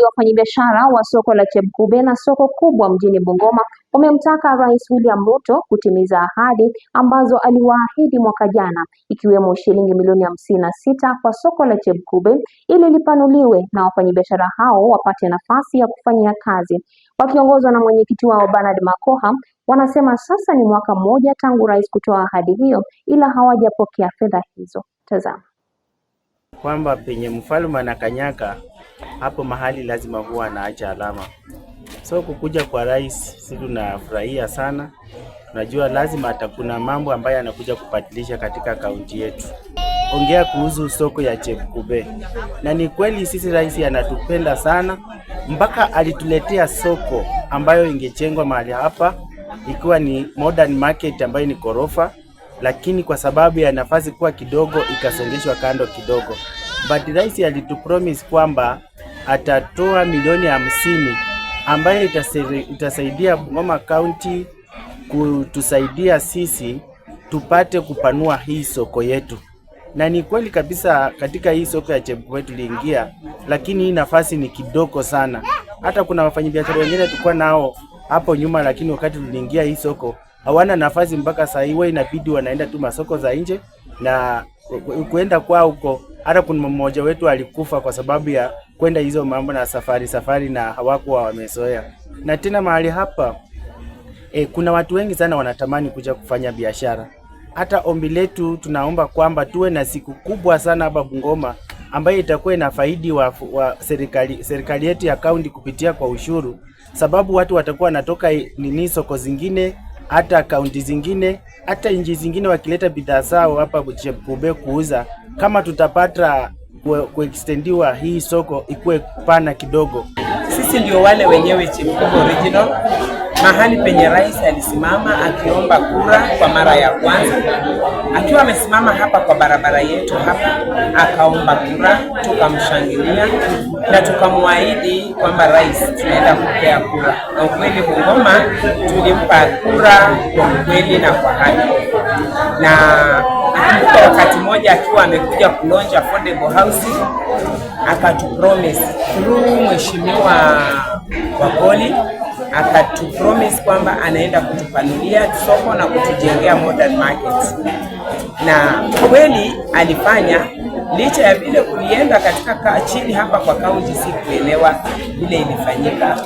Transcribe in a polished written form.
Wafanyabiashara wa soko la Chepkube na soko kubwa mjini Bungoma wamemtaka Rais William Ruto kutimiza ahadi ambazo aliwaahidi mwaka jana, ikiwemo shilingi milioni 56 kwa soko la Chepkube ili lipanuliwe na wafanyabiashara hao wapate nafasi ya kufanyia kazi. Wakiongozwa na mwenyekiti wao Bernard Makoha, wanasema sasa ni mwaka mmoja tangu rais kutoa ahadi hiyo ila hawajapokea fedha hizo. Tazama. Kwamba penye mfalme anakanyaka hapo mahali lazima huwa anaacha alama. So kukuja kwa rais sisi tunafurahia sana. Tunajua lazima atakuna mambo ambayo anakuja kubadilisha katika kaunti yetu. Ongea kuhusu soko ya Chepkube. Na ni kweli sisi rais anatupenda sana mpaka alituletea soko ambayo ingejengwa mahali hapa ikiwa ni modern market ambayo ni ghorofa, lakini kwa sababu ya nafasi kuwa kidogo ikasongeshwa kando kidogo. But rais alitupromise kwamba atatoa milioni 50 ambayo itasaidia Bungoma County kutusaidia sisi tupate kupanua hii soko yetu. Na ni kweli kabisa katika hii soko ya Chepkube tuliingia, lakini hii nafasi ni kidogo sana. Hata kuna wafanyabiashara wengine tulikuwa nao hapo nyuma, lakini wakati tuliingia hii soko hawana nafasi mpaka sasa hivi, inabidi wanaenda tu masoko za nje na kuenda kwa huko. Hata kuna mmoja wetu alikufa kwa sababu ya kwenda hizo mambo na safari na hawakuwa wamezoea. Na tena mahali hapa kuna watu wengi sana wanatamani kuja kufanya biashara. Hata ombi letu tunaomba kwamba tuwe na siku kubwa sana hapa Bungoma ambayo itakuwa inafaidi wa serikali yetu ya kaunti kupitia kwa ushuru, sababu watu watakuwa wanatoka soko zingine, hata kaunti zingine, hata nchi zingine wakileta bidhaa zao hapa Chepkube kuuza. Kama tutapata kuextendiwa hii soko ikuwe pana kidogo. Sisi ndio wale wenyewe Chepkube original, mahali penye rais alisimama akiomba kura kwa mara ya kwanza, akiwa amesimama hapa kwa barabara yetu hapa, akaomba kura, tukamshangilia na tukamwaahidi kwamba rais tunaenda kupea kura. Na ukweli Bungoma tulimpa kura kwa kweli na kwa haki. Na kwa wakati mmoja akiwa amekuja kulonja affordable housing, akatupromise through mheshimiwa Wakoli, akatupromise kwamba anaenda kutupanulia soko na kutujengea modern market. Na kweli alifanya, licha ya vile kulienda katika chini hapa kwa kaunti si kuelewa vile ilifanyika.